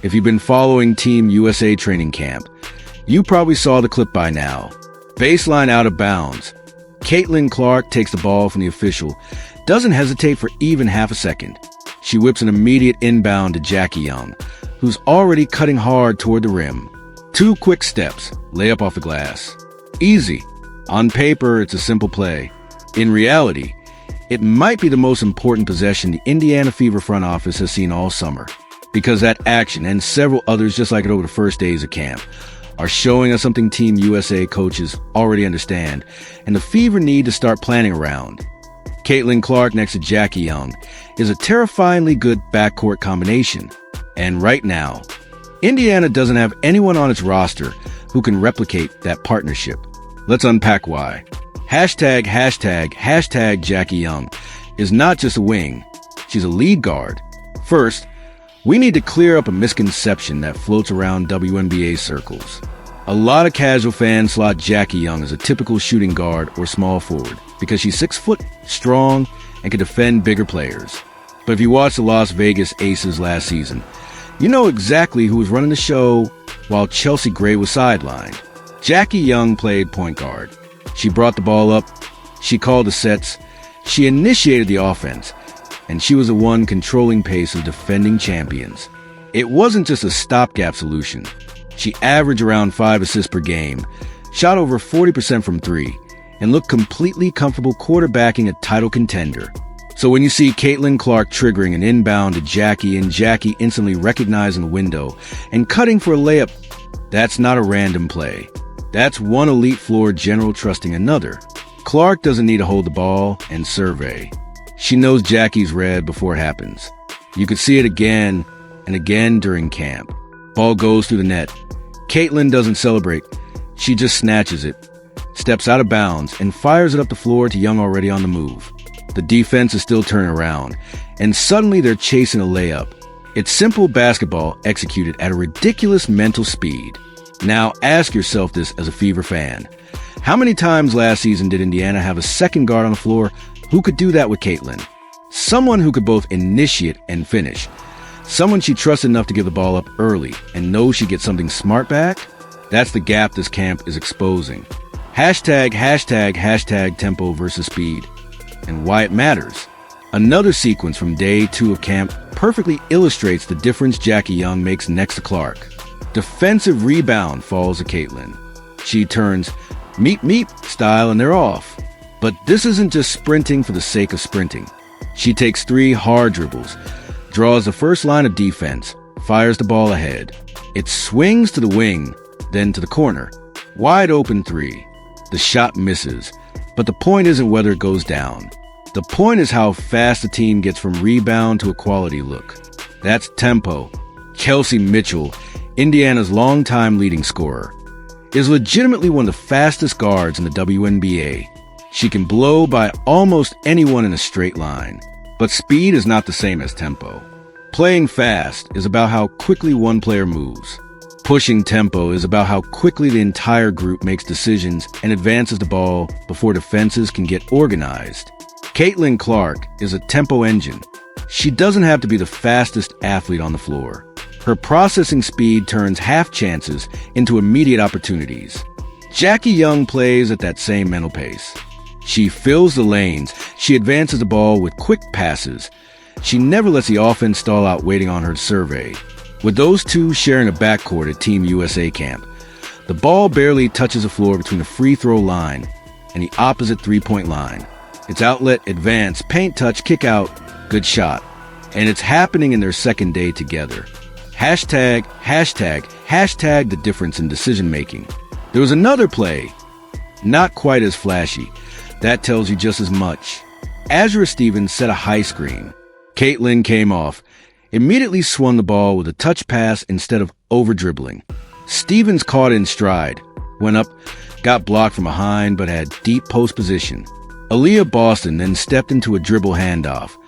If you've been following Team USA training camp, you probably saw the clip by now. Baseline out of bounds. Caitlin Clark takes the ball from the official, doesn't hesitate for even half a second. She whips an immediate inbound to Jackie Young, who's already cutting hard toward the rim. 2 quick steps, layup off the glass. Easy. On paper, it's a simple play. In reality, it might be the most important possession the Indiana Fever front office has seen all summer, because that action and several others just like it over the first days of camp are showing us something Team USA coaches already understand, and the Fever need to start planning around. Caitlin Clark next to Jackie Young is a terrifyingly good backcourt combination. And right now, Indiana doesn't have anyone on its roster who can replicate that partnership. Let's unpack why. Hashtag Jackie Young is not just a wing. She's a lead guard. First, we need to clear up a misconception that floats around WNBA circles. A lot of casual fans slot Jackie Young as a typical shooting guard or small forward because she's 6 foot, strong, and can defend bigger players. But if you watched the Las Vegas Aces last season, you know exactly who was running the show while Chelsea Gray was sidelined. Jackie Young played point guard. She brought the ball up, she called the sets, she initiated the offense, and she was the one controlling pace of defending champions. It wasn't just a stopgap solution. She averaged around 5 assists per game, shot over 40% from 3, and looked completely comfortable quarterbacking a title contender. So when you see Caitlin Clark triggering an inbound to Jackie and Jackie instantly recognizing the window and cutting for a layup, that's not a random play. That's one elite floor general trusting another. Clark doesn't need to hold the ball and survey. She knows Jackie's read before it happens. You could see it again and again during camp. Ball goes through the net. Caitlin doesn't celebrate. She just snatches it, steps out of bounds, and fires it up the floor to Young already on the move. The defense is still turning around, and suddenly they're chasing a layup. It's simple basketball executed at a ridiculous mental speed. Now ask yourself this as a Fever fan. How many times last season did Indiana have a second guard on the floor who could do that with Caitlin? Someone who could both initiate and finish. Someone she trusts enough to give the ball up early and knows she gets something smart back? That's the gap this camp is exposing. Hashtag tempo versus speed. And why it matters. Another sequence from day 2 of camp perfectly illustrates the difference Jackie Young makes next to Clark. Defensive rebound falls to Caitlin. She turns meep style and they're off. But this isn't just sprinting for the sake of sprinting. She takes 3 hard dribbles, draws the first line of defense, fires the ball ahead. It swings to the wing, then to the corner. Wide open 3. The shot misses, but the point isn't whether it goes down. The point is how fast the team gets from rebound to a quality look. That's tempo. Kelsey Mitchell, Indiana's longtime leading scorer, is legitimately one of the fastest guards in the WNBA. She can blow by almost anyone in a straight line. But speed is not the same as tempo. Playing fast is about how quickly one player moves. Pushing tempo is about how quickly the entire group makes decisions and advances the ball before defenses can get organized. Caitlin Clark is a tempo engine. She doesn't have to be the fastest athlete on the floor. Her processing speed turns half chances into immediate opportunities. Jackie Young plays at that same mental pace. She fills the lanes. She advances the ball with quick passes. She never lets the offense stall out waiting on her to survey. With those two sharing a backcourt at Team USA camp, the ball barely touches the floor between the free throw line and the opposite three-point line. It's outlet, advance, paint touch, kick out, good shot. And it's happening in their second day together. Hashtag the difference in decision-making. There was another play, not quite as flashy. That tells you just as much. Azura Stevens set a high screen. Caitlin came off, immediately swung the ball with a touch pass instead of over-dribbling. Stevens caught in stride, went up, got blocked from behind, but had deep post position. Aaliyah Boston then stepped into a dribble handoff,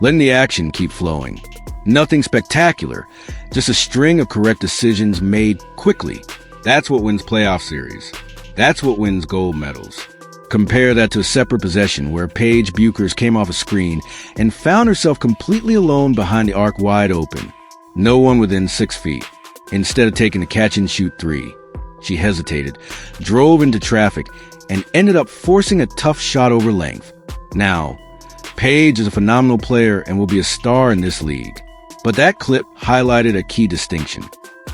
letting the action keep flowing. Nothing spectacular, just a string of correct decisions made quickly. That's what wins playoff series. That's what wins gold medals. Compare that to a separate possession where Paige Buchers came off a screen and found herself completely alone behind the arc wide open. No one within 6 feet. Instead of taking a catch-and-shoot three, she hesitated, drove into traffic, and ended up forcing a tough shot over length. Now, Paige is a phenomenal player and will be a star in this league. But that clip highlighted a key distinction.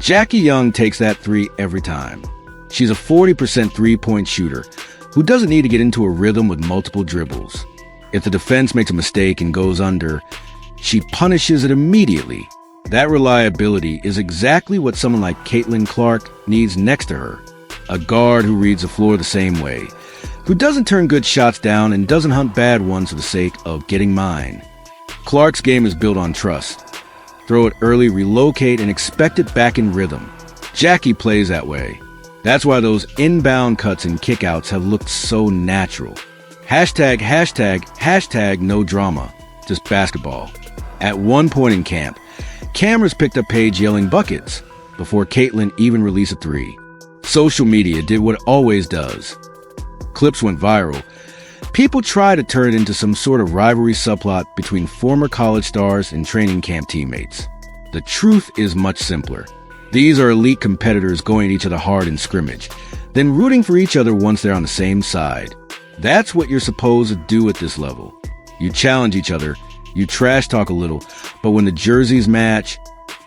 Jackie Young takes that three every time. She's a 40% three-point shooter who doesn't need to get into a rhythm with multiple dribbles. If the defense makes a mistake and goes under, she punishes it immediately. That reliability is exactly what someone like Caitlin Clark needs next to her. A guard who reads the floor the same way, who doesn't turn good shots down and doesn't hunt bad ones for the sake of getting mine. Clark's game is built on trust. Throw it early, relocate, and expect it back in rhythm. Jackie plays that way. That's why those inbound cuts and kickouts have looked so natural. Hashtag no drama, just basketball. At one point in camp, cameras picked up Paige yelling buckets before Caitlin even released a three. Social media did what it always does. Clips went viral. People try to turn it into some sort of rivalry subplot between former college stars and training camp teammates. The truth is much simpler. These are elite competitors going at each other hard in scrimmage, then rooting for each other once they're on the same side. That's what you're supposed to do at this level. You challenge each other, you trash talk a little, but when the jerseys match,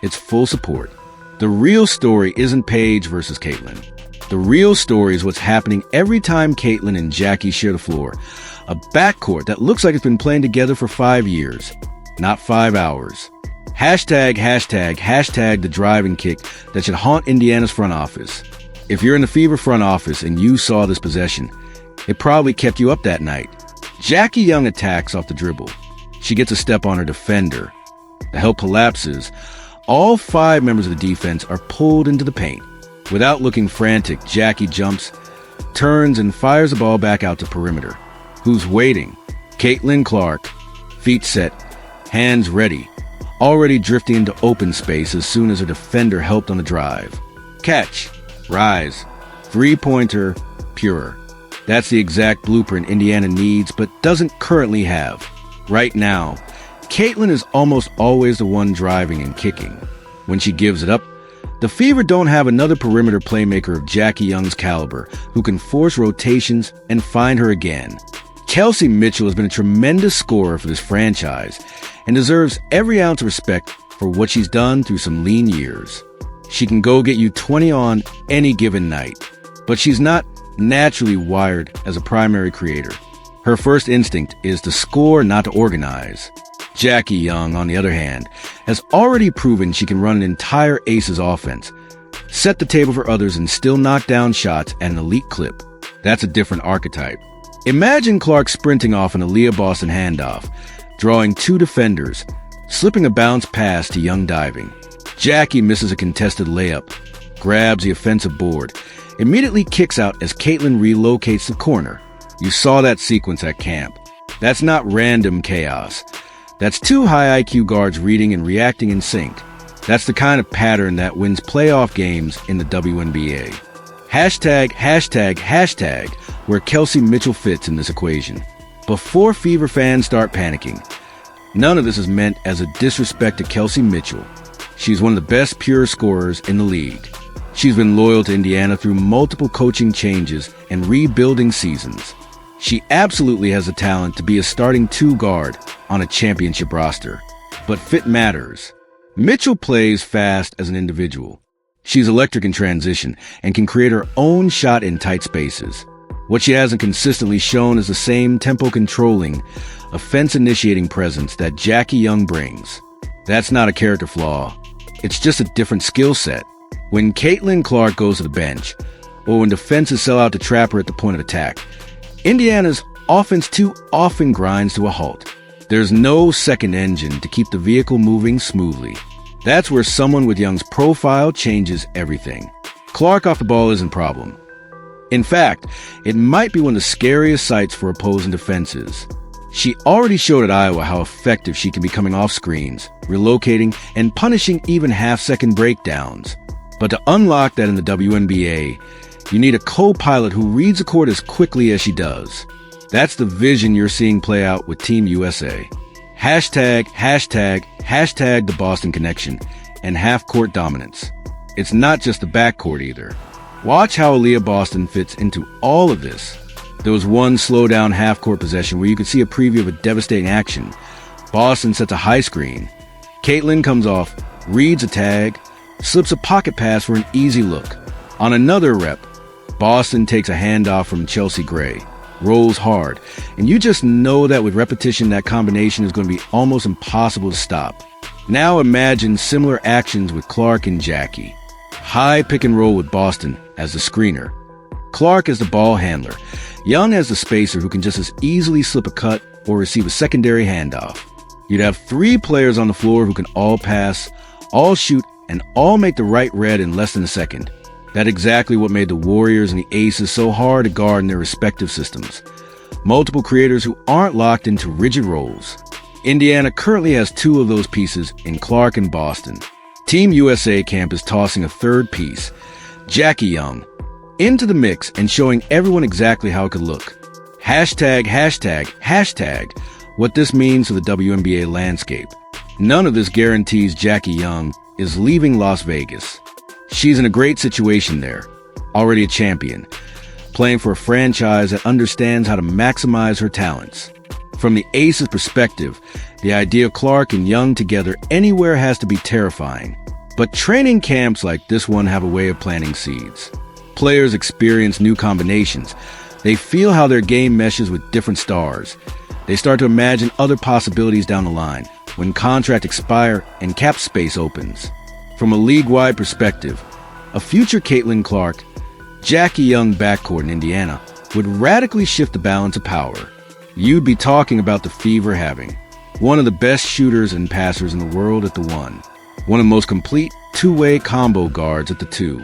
it's full support. The real story isn't Paige versus Caitlin. The real story is what's happening every time Caitlin and Jackie share the floor. A backcourt that looks like it's been playing together for 5 years, not 5 hours. Hashtag the driving kick that should haunt Indiana's front office. If you're in the Fever front office and you saw this possession, it probably kept you up that night. Jackie Young attacks off the dribble. She gets a step on her defender. The help collapses. All 5 members of the defense are pulled into the paint. Without looking frantic, Jackie jumps, turns, and fires the ball back out to perimeter. Who's waiting? Caitlin Clark. Feet set, hands ready, already drifting into open space as soon as her defender helped on the drive. Catch, rise, three-pointer, pure. That's the exact blueprint Indiana needs but doesn't currently have. Right now, Caitlin is almost always the one driving and kicking. When she gives it up, the Fever don't have another perimeter playmaker of Jackie Young's caliber who can force rotations and find her again. Kelsey Mitchell has been a tremendous scorer for this franchise and deserves every ounce of respect for what she's done through some lean years. She can go get you 20 on any given night, but she's not naturally wired as a primary creator. Her first instinct is to score, not to organize. Jackie Young, on the other hand, has already proven she can run an entire Aces offense, set the table for others, and still knock down shots at an elite clip. That's a different archetype. Imagine Clark sprinting off an Aaliyah Boston handoff, drawing 2 defenders, slipping a bounce pass to Young diving. Jackie misses a contested layup, grabs the offensive board, immediately kicks out as Caitlin relocates the corner. You saw that sequence at camp. That's not random chaos. That's 2 high IQ guards reading and reacting in sync. That's the kind of pattern that wins playoff games in the WNBA. Hashtag where Kelsey Mitchell fits in this equation. Before Fever fans start panicking, none of this is meant as a disrespect to Kelsey Mitchell. She's one of the best pure scorers in the league. She's been loyal to Indiana through multiple coaching changes and rebuilding seasons. She absolutely has the talent to be a starting 2 guard on a championship roster. But fit matters. Mitchell plays fast as an individual. She's electric in transition and can create her own shot in tight spaces. What she hasn't consistently shown is the same tempo-controlling, offense-initiating presence that Jackie Young brings. That's not a character flaw. It's just a different skill set. When Caitlin Clark goes to the bench, or when defenses sell out to trap her at the point of attack, Indiana's offense too often grinds to a halt. There's no second engine to keep the vehicle moving smoothly. That's where someone with Young's profile changes everything. Clark off the ball isn't a problem. In fact, it might be one of the scariest sights for opposing defenses. She already showed at Iowa how effective she can be coming off screens, relocating, and punishing even half-second breakdowns. But to unlock that in the WNBA, you need a co-pilot who reads the court as quickly as she does. That's the vision you're seeing play out with Team USA. Hashtag the Boston connection and half-court dominance. It's not just the backcourt either. Watch how Aaliyah Boston fits into all of this. There was one slow-down half-court possession where you could see a preview of a devastating action. Boston sets a high screen. Caitlin comes off, reads a tag, slips a pocket pass for an easy look. On another rep, Boston takes a handoff from Chelsea Gray, rolls hard, and you just know that with repetition that combination is going to be almost impossible to stop. Now imagine similar actions with Clark and Jackie. High pick and roll with Boston as the screener. Clark as the ball handler. Young as the spacer who can just as easily slip a cut or receive a secondary handoff. You'd have 3 players on the floor who can all pass, all shoot, and all make the right read in less than a second. That's exactly what made the Warriors and the Aces so hard to guard in their respective systems. Multiple creators who aren't locked into rigid roles. Indiana currently has 2 of those pieces in Clark and Boston. Team USA camp is tossing a third piece, Jackie Young, into the mix and showing everyone exactly how it could look. Hashtag what this means to the WNBA landscape. None of this guarantees Jackie Young is leaving Las Vegas. She's in a great situation there, already a champion, playing for a franchise that understands how to maximize her talents. From the Aces' perspective, the idea of Clark and Young together anywhere has to be terrifying. But training camps like this one have a way of planting seeds. Players experience new combinations. They feel how their game meshes with different stars. They start to imagine other possibilities down the line when contracts expire and cap space opens. From a league-wide perspective, a future Caitlin Clark, Jackie Young backcourt in Indiana would radically shift the balance of power. You'd be talking about the Fever having one of the best shooters and passers in the world at the 1, one of the most complete two-way combo guards at the 2,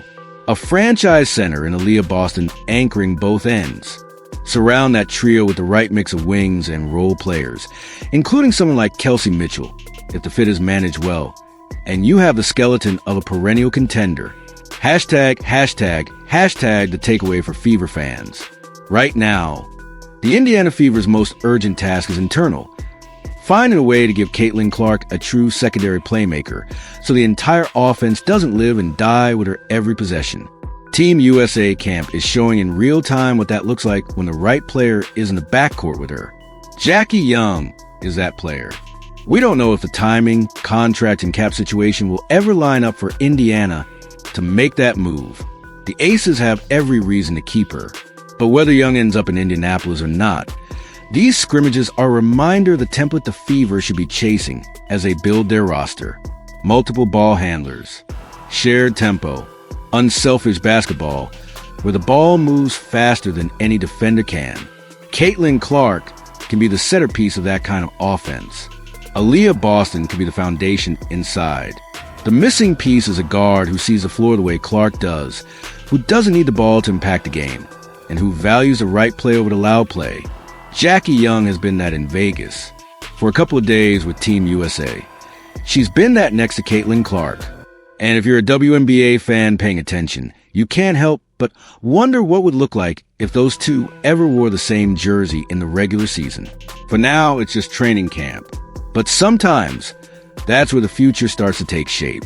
a franchise center in Aaliyah Boston anchoring both ends. Surround that trio with the right mix of wings and role players, including someone like Kelsey Mitchell, if the fit is managed well, and you have the skeleton of a perennial contender. Hashtag the takeaway for Fever fans. Right now, the Indiana Fever's most urgent task is internal. Finding a way to give Caitlin Clark a true secondary playmaker so the entire offense doesn't live and die with her every possession. Team USA camp is showing in real time what that looks like when the right player is in the backcourt with her. Jackie Young is that player. We don't know if the timing, contract, and cap situation will ever line up for Indiana to make that move. The Aces have every reason to keep her. But whether Young ends up in Indianapolis or not, these scrimmages are a reminder of the template the Fever should be chasing as they build their roster. Multiple ball handlers, shared tempo, unselfish basketball, where the ball moves faster than any defender can. Caitlin Clark can be the centerpiece of that kind of offense. Aaliyah Boston can be the foundation inside. The missing piece is a guard who sees the floor the way Clark does, who doesn't need the ball to impact the game, and who values the right play over the loud play. Jackie Young has been that in Vegas for a couple of days with Team USA. She's been that next to Caitlin Clark. And if you're a WNBA fan paying attention, you can't help but wonder what would look like if those two ever wore the same jersey in the regular season. For now, it's just training camp. But sometimes, that's where the future starts to take shape.